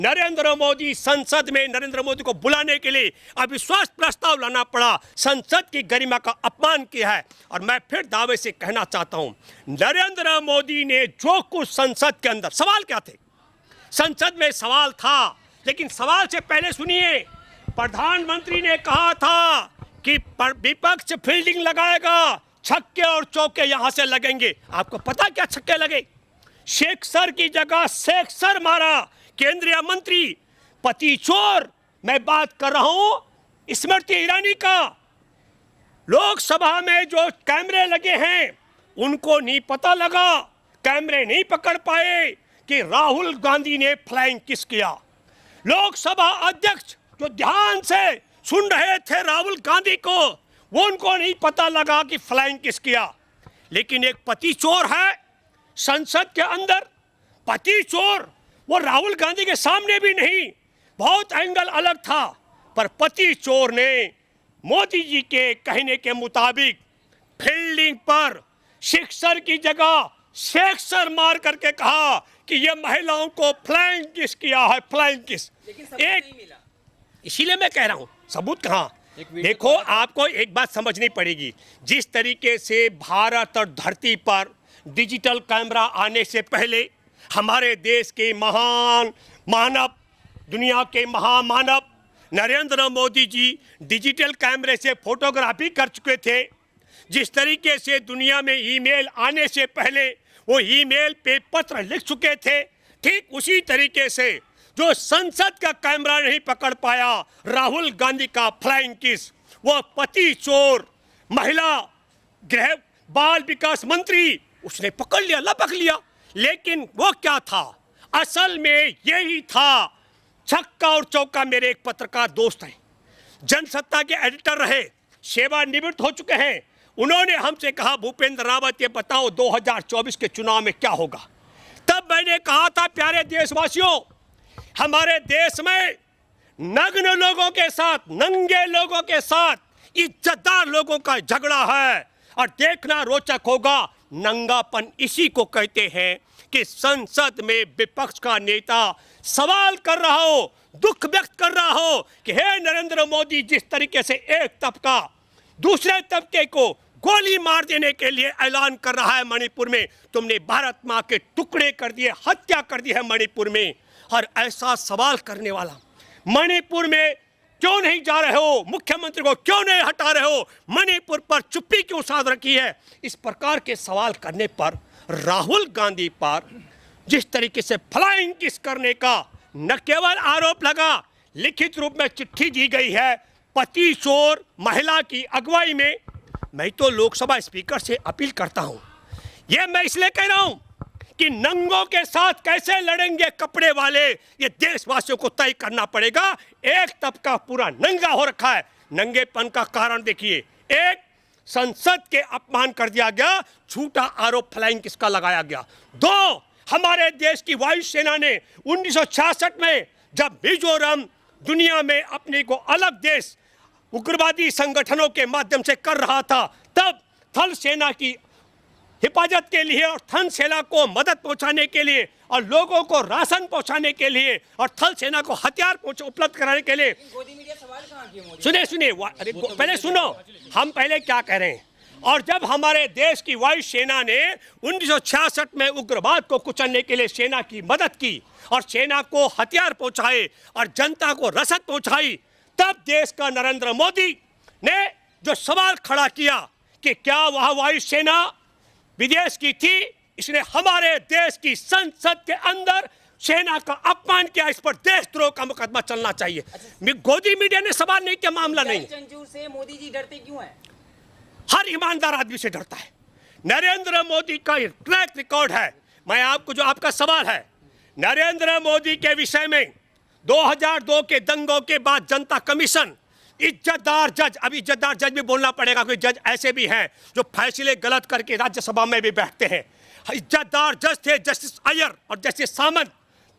नरेंद्र मोदी संसद में नरेंद्र मोदी को बुलाने के लिए अविश्वास प्रस्ताव लाना पड़ा, संसद की गरिमा का अपमान किया है। और मैं फिर दावे से कहना चाहता हूं, नरेंद्र मोदी ने जो कुछ संसद के अंदर सवाल क्या थे, संसद में सवाल था, लेकिन सवाल से पहले सुनिए, प्रधानमंत्री ने कहा था कि विपक्ष फील्डिंग लगाएगा, छक्के और चौके यहां से लगेंगे। आपको पता क्या छक्के लगे? शेख सर की जगह शेख सर मारा केंद्रीय मंत्री, पति चोर। मैं बात कर रहा हूं स्मृति ईरानी का। लोकसभा में जो कैमरे लगे हैं उनको नहीं पता लगा, कैमरे नहीं पकड़ पाए कि राहुल गांधी ने फ्लाइंग किस किया। लोकसभा अध्यक्ष जो ध्यान से सुन रहे थे राहुल गांधी को, वो उनको नहीं पता लगा कि फ्लाइंग किस किया। लेकिन एक पति चोर है संसद के अंदर, पति चोर, वो राहुल गांधी के सामने भी नहीं, बहुत एंगल अलग था, पर पति चोर ने मोदी जी के कहने के मुताबिक फील्डिंग पर सिक्सर की जगह सेक्सर मार करके कहा कि ये महिलाओं को फ्लाइंग किस किया है, फ्लाइंग किस। एक इसीलिए मैं कह रहा हूं, सबूत कहां? देखो, आपको एक बात समझनी पड़ेगी, जिस तरीके से भारत और धरती पर डिजिटल कैमरा आने से पहले हमारे देश के महान मानव, दुनिया के महामानव नरेंद्र मोदी जी डिजिटल कैमरे से फोटोग्राफी कर चुके थे, जिस तरीके से दुनिया में ईमेल आने से पहले वो ईमेल पे पत्र लिख चुके थे, ठीक उसी तरीके से जो संसद का कैमरा नहीं पकड़ पाया राहुल गांधी का फ्लाइंग किस, वो पति चोर महिला गृह बाल विकास मंत्री उसने पकड़ लिया, लपक लिया। लेकिन वो क्या था? असल में यही था छक्का और चौका। मेरे एक पत्रकार दोस्त हैं, जनसत्ता के एडिटर रहे, सेवानिवृत्त हो चुके हैं, उन्होंने हमसे कहा, भूपेंद्र रावत ये बताओ 2024 के चुनाव में क्या होगा। तब मैंने कहा था, प्यारे देशवासियों, हमारे देश में नग्न लोगों के साथ, नंगे लोगों के साथ इज्जतदार लोगों का झगड़ा है। और देखना रोचक होगा, नंगापन इसी को कहते हैं कि संसद में विपक्ष का नेता सवाल कर रहा हो, दुख व्यक्त कर रहा हो कि हे नरेंद्र मोदी, जिस तरीके से एक तबका दूसरे तबके को गोली मार देने के लिए ऐलान कर रहा है मणिपुर में, तुमने भारत मां के टुकड़े कर दिए, हत्या कर दी है मणिपुर में। और ऐसा सवाल करने वाला, मणिपुर में क्यों नहीं जा रहे हो, मुख्यमंत्री को क्यों नहीं हटा रहे हो, मणिपुर पर चुप्पी क्यों साध रखी है, इस प्रकार के सवाल करने पर राहुल गांधी पर जिस तरीके से फ्लाइंग किस करने का न केवल आरोप लगा, लिखित रूप में चिट्ठी दी गई है पति चोर महिला की अगुवाई में। मैं तो लोकसभा स्पीकर से अपील करता हूं, यह मैं इसलिए कह रहा हूं कि नंगों के साथ कैसे लड़ेंगे कपड़े वाले, ये देशवासियों को तय करना पड़ेगा। एक तबका पूरा नंगा हो रखा है, नंगेपन का कारण देखिए, एक संसद के अपमान कर दिया गया, झूठा आरोप फ्लाइंग किसका लगाया गया। दो, हमारे देश की वायुसेना ने 1966 में जब मिजोरम दुनिया में अपने को अलग देश उग्रवादी संगठनों के माध्यम से कर रहा था, तब थल सेना की हिफाजत के लिए और थल सेना को मदद पहुंचाने के लिए और लोगों को राशन पहुंचाने के लिए और थल सेना को हथियार उपलब्ध कराने के लिए, सुनिए पहले सुनो, हम पहले क्या कह रहे हैं। और जब हमारे देश की वायुसेना ने 1966 में उग्रवाद को कुचलने के लिए सेना की मदद की और सेना को हथियार पहुंचाए और जनता को रसद पहुंचाई, तब देश का नरेंद्र मोदी ने जो सवाल खड़ा किया कि क्या वह वायुसेना विदेश की थी, इसने हमारे देश की संसद के अंदर सेना का अपमान किया, इस पर देशद्रोह का मुकदमा चलना चाहिए। गोदी मीडिया ने सवाल नहीं किया, मामला नहीं। चंचूर से मोदी जी डरते क्यों हैं? हर ईमानदार आदमी से डरता है। नरेंद्र मोदी का ट्रैक रिकॉर्ड है। मैं आपको, जो आपका सवाल है, नरेंद्र मोदी के विषय में 2002 के दंगों के बाद जनता कमीशन, इज्जतदार जज, अब इज्जतदार जज भी बोलना पड़ेगा, कोई जज ऐसे भी हैं जो फैसले गलत करके राज्यसभा में भी बैठते हैं। इज्जतदार जज थे जस्टिस अय्यर और जस्टिस सामंत।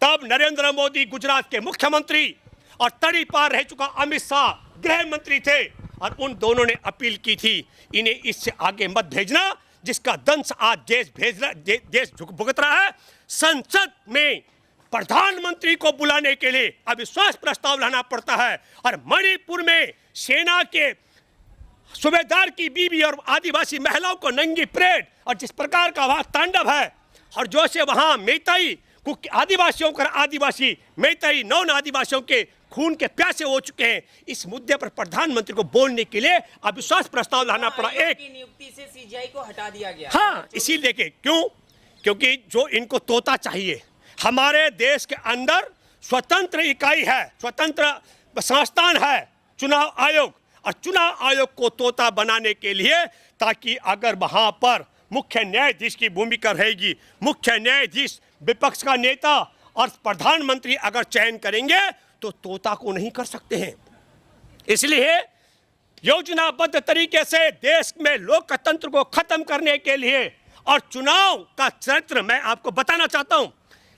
तब नरेंद्र मोदी गुजरात के मुख्यमंत्री और तड़ी पार रह चुका अमित शाह गृह मंत्री थे, और उन दोनों ने अपील की थी, इन्हें इससे आगे मत भेजना, जिसका दंश आज देश भुगत रहा है। संसद में प्रधानमंत्री को बुलाने के लिए अविश्वास प्रस्ताव लाना पड़ता है। और मणिपुर में सेना के सूबेदार की बीवी और आदिवासी महिलाओं को नंगी परेड, और जिस प्रकार का वहां तांडव है, और जो से वहां मेइतेई आदिवासियों का आदिवासी मेइतेई नॉन आदिवासियों के खून के प्यासे हो चुके हैं, इस मुद्दे पर प्रधानमंत्री को बोलने के लिए अविश्वास प्रस्ताव लाना पड़ा। एक की नियुक्ति से सीजीआई को हटा दिया गया। हाँ, इसीलिए के क्यों? क्योंकि जो इनको तोता चाहिए, हमारे देश के अंदर स्वतंत्र इकाई है, स्वतंत्र संस्थान है चुनाव आयोग, और चुनाव आयोग को तोता बनाने के लिए, ताकि अगर वहां पर मुख्य न्यायाधीश की भूमिका रहेगी, मुख्य न्यायाधीश विपक्ष का नेता और प्रधानमंत्री अगर चयन करेंगे तो तोता को नहीं कर सकते हैं। इसलिए योजनाबद्ध तरीके से देश में लोकतंत्र को खत्म करने के लिए, और चुनाव का चरित्र मैं आपको बताना चाहता हूं।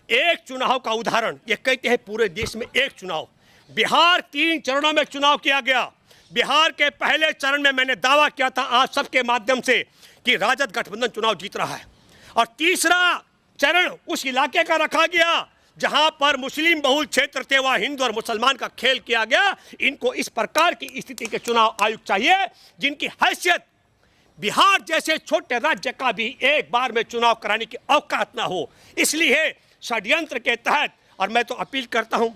एक चुनाव का उदाहरण, ये कहते हैं पूरे देश में एक चुनाव। बिहार 3 चरणों में चुनाव किया गया। बिहार के पहले चरण में मैंने दावा किया था आप सबके माध्यम से कि राजद गठबंधन चुनाव जीत रहा है, और तीसरा चरण उस इलाके का रखा गया जहां पर मुस्लिम बहुल क्षेत्र थे, वहां हिंदू और मुसलमान का खेल किया गया। इनको इस प्रकार की स्थिति के चुनाव आयोग चाहिए जिनकी हैसियत बिहार जैसे छोटे राज्य का भी एक बार में चुनाव कराने की औकात ना हो। इसलिए षड्यंत्र के तहत, और मैं तो अपील करता हूं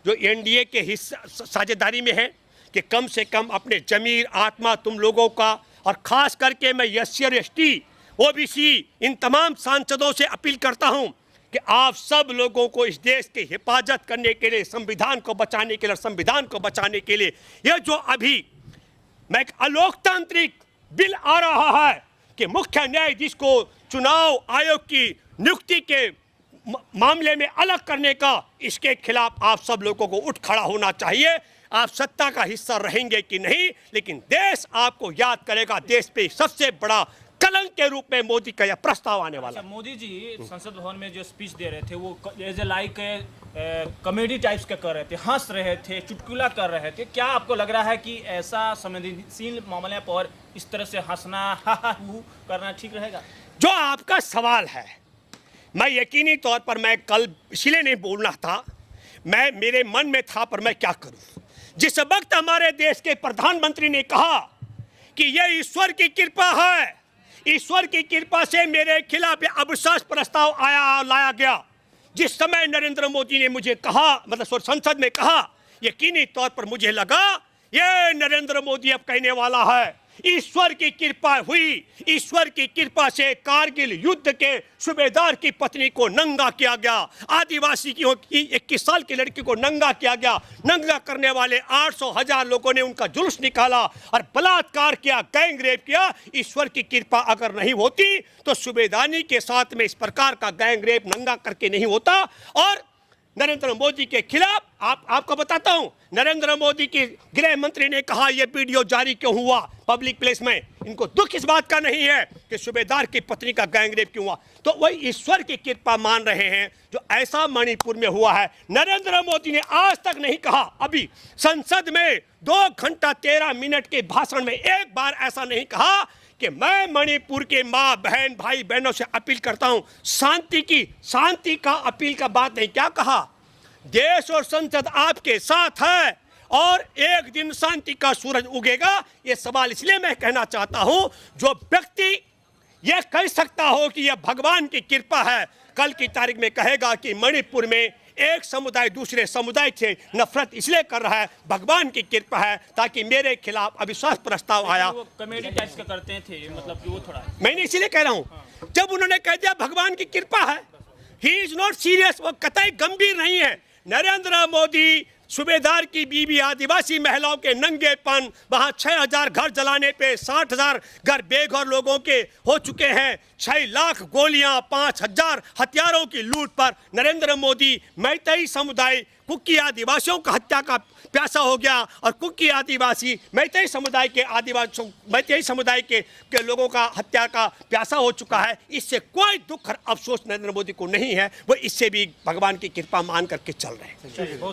जो एनडीए के हिस्सा साझेदारी में है, कि कम से कम अपने जमीर आत्मा तुम लोगों का, और खास करके मैं एससी और एसटी ओबीसी इन तमाम सांसदों से अपील करता हूं कि आप सब लोगों को इस देश की हिफाजत करने के लिए, संविधान को बचाने के लिए, संविधान को बचाने के लिए, यह जो अभी मैं अलोकतांत्रिक बिल आ रहा है कि मुख्य न्यायाधीश को चुनाव आयोग की नियुक्ति के मामले में अलग करने का, इसके खिलाफ आप सब लोगों को उठ खड़ा होना चाहिए। आप सत्ता का हिस्सा रहेंगे कि नहीं, लेकिन देश आपको याद करेगा। देश पे सबसे बड़ा कलंक के रूप में मोदी का यह प्रस्ताव आने वाला है। मोदी जी संसद भवन में जो स्पीच दे रहे थे वो as a like comedy types का कर रहे थे, हंस रहे थे, चुटकुला कर रहे थे। क्या आपको लग रहा है कि ऐसा संवेदनशील मामले पर इस तरह से हंसना करना ठीक रहेगा? जो आपका सवाल है, मैं यकीनी तौर पर, मैं कल इसलिए नहीं बोलना था, मैं मेरे मन में था, पर मैं क्या करूं। जिस वक्त हमारे देश के प्रधानमंत्री ने कहा कि यह ईश्वर की कृपा है, ईश्वर की कृपा से मेरे खिलाफ अविश्वास प्रस्ताव लाया गया, जिस समय नरेंद्र मोदी ने मुझे कहा, मतलब संसद में कहा, यकीनी तौर पर मुझे लगा ये नरेंद्र मोदी अब कहने वाला है ईश्वर की कृपा हुई। ईश्वर की कृपा से कारगिल युद्ध के सूबेदार की पत्नी को नंगा किया गया, आदिवासी की 21 साल की लड़की को नंगा किया गया। नंगा करने वाले 800,000 लोगों ने उनका जुलूस निकाला और बलात्कार किया, गैंग रेप किया। ईश्वर की कृपा अगर नहीं होती तो सूबेदानी के साथ में इस प्रकार का गैंग रेप नंगा करके नहीं होता। और नरेंद्र मोदी के खिलाफ आपको बताता हूं, नरेंद्र मोदी के गृह मंत्री ने कहा यह वीडियो जारी क्यों हुआ पब्लिक प्लेस में। इनको दुख इस बात का नहीं है कि सूबेदार की पत्नी का गैंग रेप क्यों हुआ, तो वही ईश्वर की कृपा मान रहे हैं जो ऐसा मणिपुर में हुआ है। नरेंद्र मोदी ने आज तक नहीं कहा, अभी संसद में 2 घंटा 13 मिनट के भाषण में एक बार ऐसा नहीं कहा कि मैं मणिपुर के माँ बहन भाई बहनों से अपील करता हूं शांति का अपील का बात नहीं। क्या कहा? देश और संसद आपके साथ है और एक दिन शांति का सूरज उगेगा। ये सवाल इसलिए मैं कहना चाहता हूं, जो व्यक्ति यह कह सकता हो कि यह भगवान की कृपा है, कल की तारीख में कहेगा कि मणिपुर में एक समुदाय दूसरे समुदाय से नफरत इसलिए कर रहा है, भगवान की कृपा है ताकि मेरे खिलाफ अविश्वास प्रस्ताव आया। वो कॉमेडी टाइप्स का करते थे, मतलब कि वो थोड़ा, मैंने इसीलिए कह रहा हूं, जब उन्होंने कह दिया भगवान की कृपा है, ही इज नॉट सीरियस, वो कतई गंभीर नहीं है। नरेंद्र मोदी सूबेदार की बीवी आदिवासी महिलाओं के नंगेपन, वहां 6,000 घर जलाने पे 60,000 घर बेघर लोगों के हो चुके हैं, 6 लाख गोलियां, 5,000 हथियारों की लूट पर नरेंद्र मोदी मैतेई समुदाय कुकी आदिवासियों का हत्या का प्यासा हो गया, और कुकी आदिवासी मैतेई समुदाय के लोगों का हत्या का प्यासा हो चुका है। इससे कोई दुख और अफसोस नरेंद्र मोदी को नहीं है, वो इससे भी भगवान की कृपा मान करके चल रहे हैं।